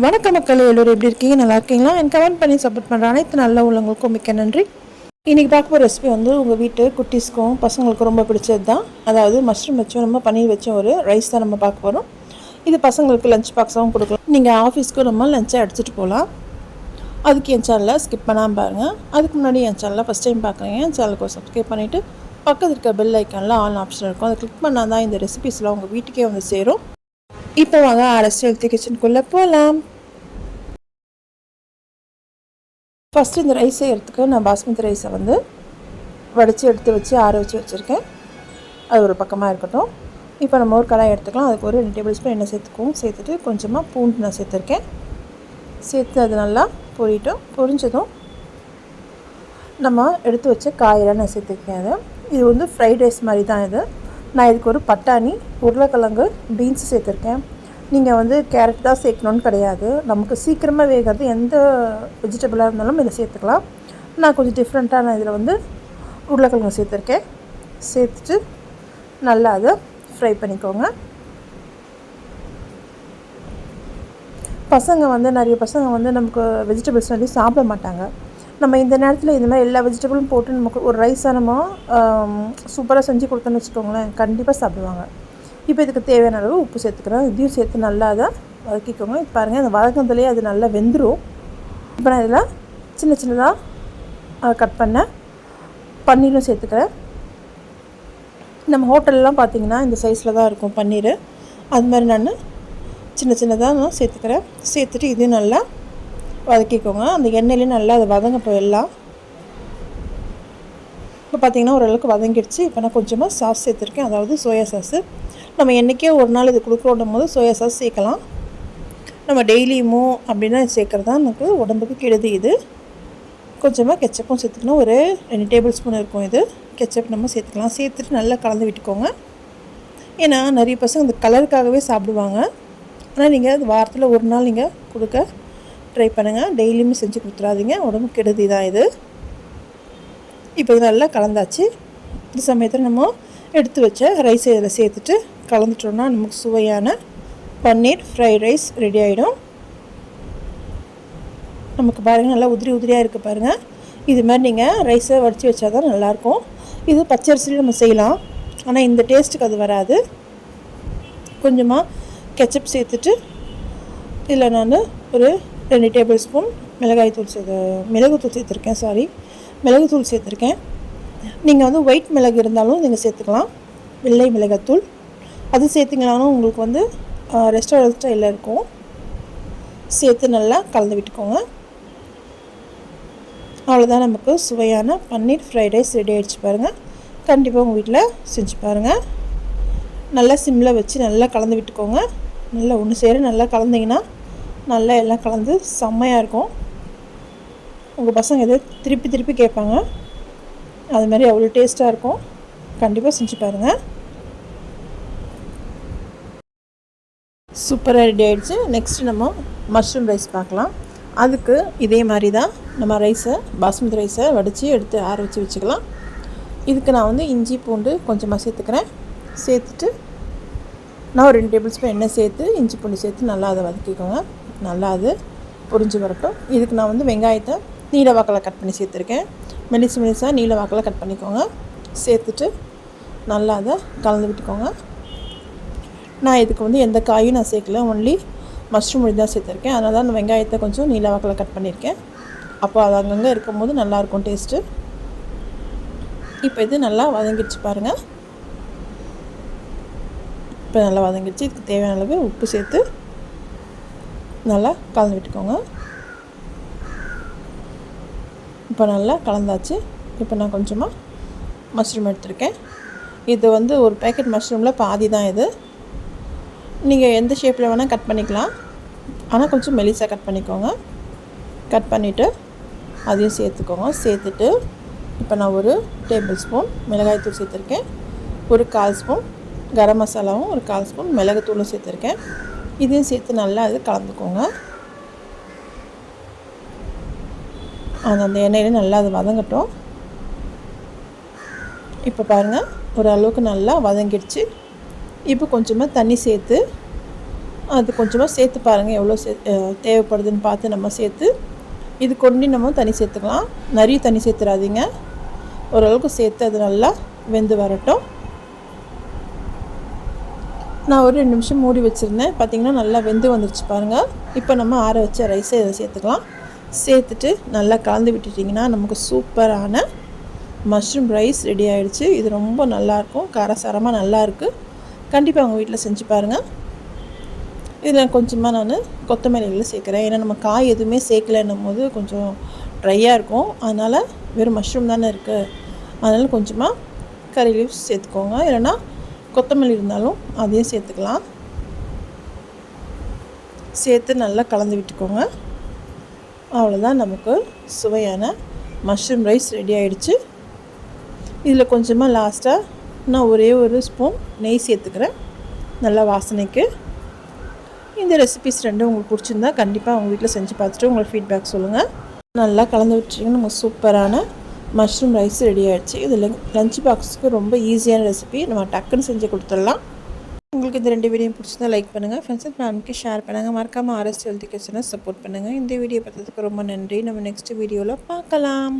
வணக்கம் மக்கள், எல்லோரும் எப்படி இருக்கீங்க? நல்லா இருக்கீங்களா? என் கமெண்ட் பண்ணி சப்போர்ட் பண்ணுற அனைத்து நல்ல உள்ளவங்களுக்கும் மிக்க நன்றி. இன்றைக்கி பார்க்க போகிற ரெசிபி வந்து உங்கள் வீட்டு குட்டீஸ்க்கும் பசங்களுக்கும் ரொம்ப பிடிச்சது தான். அதாவது மஷ்ரூம் வச்சும் நம்ம பன்னீர் வச்சும் ஒரு ரைஸ் தான் நம்ம பார்க்க போகிறோம். இது பசங்களுக்கு லஞ்ச் பாக்ஸாகவும் கொடுக்கலாம். நீங்கள் ஆஃபீஸ்க்கும் நம்ம லஞ்சை எடுத்துகிட்டு போகலாம். அதுக்கு என் சேனலை ஸ்கிப் பண்ணாமல் பாருங்கள். அதுக்கு முன்னாடி என் சேனலை ஃபஸ்ட் டைம் பார்க்குறீங்க, என் சேனலுக்கு ஒரு சப்ஸ்கிரைப் பண்ணிவிட்டு பக்கத்தில் இருக்க பெல் ஐக்கானில் ஆல் ஆப்ஷன் இருக்கும், அதை கிளிக் பண்ணால் தான் இந்த ரெசிபிஸ்லாம் உங்கள் வீட்டுக்கே வந்து சேரும். இப்போ வாங்க அரசு ஹெல்த்தி கிச்சனுக்குள்ளே போகலாம். ஃபஸ்ட்டு இந்த ரைஸ் செய்கிறதுக்கு நான் பாஸ்மதி ரைஸை வந்து வடித்து எடுத்து வச்சு ஆற வச்சு வச்சுருக்கேன். அது ஒரு பக்கமாக இருக்கட்டும். இப்போ நம்ம ஒரு கடாய் எடுத்துக்கலாம். அதுக்கு ஒரு 2 டேபிள் ஸ்பூன் எண்ணெய் சேர்த்துக்குவோம். சேர்த்துட்டு கொஞ்சமாக பூண்டு நான் சேர்த்துருக்கேன். சேர்த்து அது நல்லா பொரிஞ்சதும் நம்ம எடுத்து வச்ச காயெல்லாம் நான் சேர்த்துருக்கேன். இது வந்து ஃப்ரைட் ரைஸ் மாதிரி தான் இது. நான் இதுக்கு ஒரு பட்டாணி, உருளைக்கிழங்கு, பீன்ஸ் சேர்த்துருக்கேன். நீங்கள் வந்து கேரட் தான் சேர்க்கணுன்னு கிடையாது. நமக்கு சீக்கிரமாக வேகிறது எந்த வெஜிடபிளாக இருந்தாலும் இதை சேர்த்துக்கலாம். நான் கொஞ்சம் டிஃப்ரெண்ட்டாக நான் இதில் வந்து உருளைக்கிழங்கு சேர்த்துருக்கேன். சேர்த்துட்டு நல்லா அதை ஃப்ரை பண்ணிக்கோங்க. நிறைய பசங்க வந்து நமக்கு வெஜிடபிள்ஸ் நிறைய சாப்பிட மாட்டாங்க. நம்ம இந்த நேரத்தில் இந்த மாதிரி எல்லா வெஜிடபிளும் போட்டு நமக்கு ஒரு ரைஸாக நம்ம சூப்பராக செஞ்சு கொடுத்தோன்னு வச்சுக்கோங்களேன், கண்டிப்பாக சாப்பிடுவாங்க. இப்போ இதுக்கு தேவையான அளவு உப்பு சேர்த்துக்கிறேன். இதையும் சேர்த்து நல்லா அதை வதக்கிக்கோங்க. இப்போ பாருங்கள், அந்த வதக்கத்துலேயே அது நல்லா வெந்துடும். இப்போ நான் இதில் சின்ன சின்னதாக கட் பண்ண பன்னீரும் சேர்த்துக்கிறேன். நம்ம ஹோட்டல்லாம் பார்த்திங்கன்னா இந்த சைஸில் தான் இருக்கும் பன்னீர். அது மாதிரி நான் சின்ன சின்னதாக நான் சேர்த்துக்கிறேன். சேர்த்துட்டு இதையும் நல்லா வதக்கிக்கோங்க. அந்த எண்ணெயிலையும் நல்லா அதை வதங்கட்டும் எல்லாம். இப்போ பார்த்திங்கன்னா ஓரளவுக்கு வதங்கிடுச்சு. இப்போ நான் கொஞ்சமாக சாஸ் சேர்த்துருக்கேன், அதாவது சோயா சாஸு. நம்ம என்றைக்கே ஒரு நாள் இது கொடுக்குறோம் போது சோயா சாஸ் சேர்க்கலாம். நம்ம டெய்லியுமோ அப்படின்னா சேர்க்குறது தான் நமக்கு உடம்புக்கு கெடுதி. இது கொஞ்சமாக கெச்சப்பும் சேர்த்துக்கணும். ஒரு 2 டேபிள் ஸ்பூன் இருக்கும் இது கெச்சப் நம்ம சேர்த்துக்கலாம். சேர்த்துட்டு நல்லா கலந்து விட்டுக்கோங்க. ஏன்னா நிறைய பசங்க இந்த கலருக்காகவே சாப்பிடுவாங்க. ஆனால் நீங்கள் அது வாரத்தில் ஒரு நாள் நீங்கள் கொடுக்க ட்ரை பண்ணுங்கள். டெய்லியுமே செஞ்சு கொடுத்துடாதீங்க, உடம்புக்கு கெடுதி தான் இது. இப்போ இது நல்லா கலந்தாச்சு. இந்த சமயத்தில் நம்ம எடுத்து வச்ச ரைஸை இதில் சேர்த்துட்டு கலந்துட்டோம்னா நமக்கு சுவையான பன்னீர் ஃப்ரைட் ரைஸ் ரெடி ஆகிடும். நமக்கு பாருங்கள், நல்லா உதிரியாக இருக்குது பாருங்கள். இது மாதிரி நீங்கள் ரைஸை வடித்து வச்சா தான் நல்லாயிருக்கும். இது பச்சரிசியில் நம்ம செய்யலாம், ஆனால் இந்த டேஸ்ட்டுக்கு அது வராது. கொஞ்சமாக கெச்சப் சேர்த்துட்டு இதில் நான் ஒரு 2 டேபிள் ஸ்பூன் மிளகுத்தூள் சேர்த்துருக்கேன். நீங்கள் வந்து ஒயிட் மிளகு இருந்தாலும் நீங்கள் சேர்த்துக்கலாம், வெள்ளை மிளகாத்தூள் அது சேர்த்திங்களாலும் உங்களுக்கு வந்து ரெஸ்டாரண்ட் ஸ்டைலில் இருக்கும். சேர்த்து நல்லா கலந்து விட்டுக்கோங்க. அவ்வளோதான், நமக்கு சுவையான பன்னீர் ஃப்ரைட் ரைஸ் ரெடி ஆகிடுச்சு பாருங்கள். கண்டிப்பாக உங்கள் வீட்டில் செஞ்சு பாருங்கள். நல்லா சிம்மில் வச்சு நல்லா கலந்து விட்டுக்கோங்க. நல்லா ஒன்று சேர நல்லா கலந்திங்கன்னா நல்லா எல்லாம் கலந்து செம்மையாக இருக்கும். உங்கள் பசங்க எதோ திருப்பி கேட்பாங்க. அது மாதிரி அவ்வளோ டேஸ்ட்டாக இருக்கும். கண்டிப்பாக செஞ்சு பாருங்கள். சூப்பராக ரெடி ஆகிடுச்சு. நெக்ஸ்ட்டு நம்ம மஷ்ரூம் ரைஸ் பார்க்கலாம். அதுக்கு இதே மாதிரி தான் நம்ம பாஸ்மதி ரைஸை வடித்து எடுத்து ஆற வச்சுக்கலாம். இதுக்கு நான் வந்து இஞ்சி பூண்டு கொஞ்சமாக சேர்த்துக்கிறேன். சேர்த்துட்டு நான் ஒரு 2 டேபிள் ஸ்பூன் எண்ணெய் சேர்த்து இஞ்சி பூண்டு சேர்த்து நல்லா அதை வதக்கிக்கோங்க. நல்லா அது பொரிஞ்சு வரட்டும். இதுக்கு நான் வந்து வெங்காயத்தை நீல வாக்கில் கட் பண்ணி சேர்த்துருக்கேன். மெலிசாக நீல வாக்கில் கட் பண்ணிக்கோங்க. சேர்த்துட்டு நல்லா அதை கலந்து விட்டுக்கோங்க. நான் இதுக்கு வந்து எந்த காயும் நான் சேர்க்கல, ஒன்லி மஷ்ரூம் தான் சேர்த்துருக்கேன். அதனால தான் நான் வெங்காயத்தை கொஞ்சம் நீல வாக்கில் கட் பண்ணியிருக்கேன். அப்போ அது அங்கங்கே இருக்கும் போது நல்லாயிருக்கும் டேஸ்ட்டு. இப்போ இது நல்லா வதங்கிடுச்சு பாருங்கள். இப்போ நல்லா வதங்கிடுச்சு. இதுக்கு தேவையான அளவு உப்பு சேர்த்து நல்லா கலந்து விட்டுக்கோங்க. இப்போ நல்லா கலந்தாச்சு. இப்போ நான் கொஞ்சமாக மஷ்ரூம் எடுத்துருக்கேன். இது வந்து ஒரு பேக்கெட் மஷ்ரூமில் பாதி தான் இது. நீங்கள் எந்த ஷேப்பில் வேணால் கட் பண்ணிக்கலாம், ஆனால் கொஞ்சம் மெலிசாக கட் பண்ணிக்கோங்க. கட் பண்ணிவிட்டு அதையும் சேர்த்துக்கோங்க. சேர்த்துட்டு இப்போ நான் ஒரு டேபிள் ஸ்பூன் மிளகாய்த்தூள் சேர்த்துருக்கேன். ஒரு 1/4 ஸ்பூன் கரம் மசாலாவும் ஒரு 1/4 ஸ்பூன் மிளகுத்தூளும் சேர்த்துருக்கேன். இதையும் சேர்த்து நல்லா அது கலந்துக்கோங்க. அந்த எண்ணெயில் நல்லா அது வதங்கட்டும். இப்போ பாருங்கள், ஓரளவுக்கு நல்லா வதங்கிடுச்சு. இப்போ கொஞ்சமாக தண்ணி சேர்த்து அது கொஞ்சமாக சேர்த்து பாருங்கள் எவ்வளோ தேவைப்படுதுன்னு பார்த்து நம்ம சேர்த்து இது கொண்டு நம்ம தண்ணி சேர்த்துக்கலாம். நிறைய தண்ணி சேர்த்துடாதீங்க, ஓரளவுக்கு சேர்த்து அது நல்லா வெந்து வரட்டும். நான் ஒரு 2 நிமிஷம் மூடி வச்சுருந்தேன். பார்த்திங்கன்னா நல்லா வெந்து வந்துருச்சு பாருங்கள். இப்போ நம்ம ஆற வச்ச ரைஸை இதை சேர்த்துக்கலாம். சேர்த்துட்டு நல்லா கலந்து விட்டுட்டிங்கன்னா நமக்கு சூப்பரான மஷ்ரூம் ரைஸ் ரெடி ஆகிடுச்சு. இது ரொம்ப நல்லாயிருக்கும், காரசாரமாக நல்லாயிருக்கு. கண்டிப்பாக உங்கள் வீட்டில் செஞ்சு பாருங்கள். இதில் கொஞ்சமாக நான் கொத்தமல்லிகளை சேர்க்குறேன். ஏன்னா நம்ம காய் எதுவுமே சேர்க்கலைன்னும் போது கொஞ்சம் ட்ரையாக இருக்கும். அதனால் வெறும் மஷ்ரூம் தானே இருக்குது, அதனால் கொஞ்சமாக கறி லீவ்ஸ் சேர்த்துக்கோங்க. இல்லைன்னா கொத்தமல்லி இருந்தாலும் அதையும் சேர்த்துக்கலாம். சேர்த்து நல்லா கலந்து விட்டுக்கோங்க. அவ்வளோதான், நமக்கு சுவையான மஷ்ரூம் ரைஸ் ரெடி ஆகிடுச்சு. இதில் கொஞ்சமாக லாஸ்ட்டாக நான் ஒரே ஒரு ஸ்பூன் நெய் சேர்த்துக்கிறேன், நல்லா வாசனைக்கு. இந்த ரெசிபிஸ் ரெண்டும் உங்களுக்கு பிடிச்சிருந்தா கண்டிப்பாக உங்கள் வீட்டில் செஞ்சு பார்த்துட்டு உங்கள் ஃபீட்பேக் சொல்லுங்கள். நல்லா கலந்து விட்டுட்டிங்கன்னா நமக்கு சூப்பரான மஷ்ரூம் ரைஸ் ரெடி ஆகிடுச்சு. இது லஞ்ச் பாக்ஸுக்கு ரொம்ப ஈஸியான ரெசிபி, நம்ம டக்குன்னு செஞ்சு கொடுத்துடலாம். உங்களுக்கு இந்த 2 வீடியோ பிடிச்சிருந்தா லைக் பண்ணுங்கள், ஃப்ரெண்ட்ஸ் அண்ட் ஃபேமிலிக்கு ஷேர் பண்ணுங்கள். மறக்காமல் RS ஹெல்த்தி கிச்சனை சப்போர்ட் பண்ணுங்கள். இந்த வீடியோ பார்த்ததுக்கு ரொம்ப நன்றி. நம்ம நெக்ஸ்ட் வீடியோவில் பார்க்கலாம்.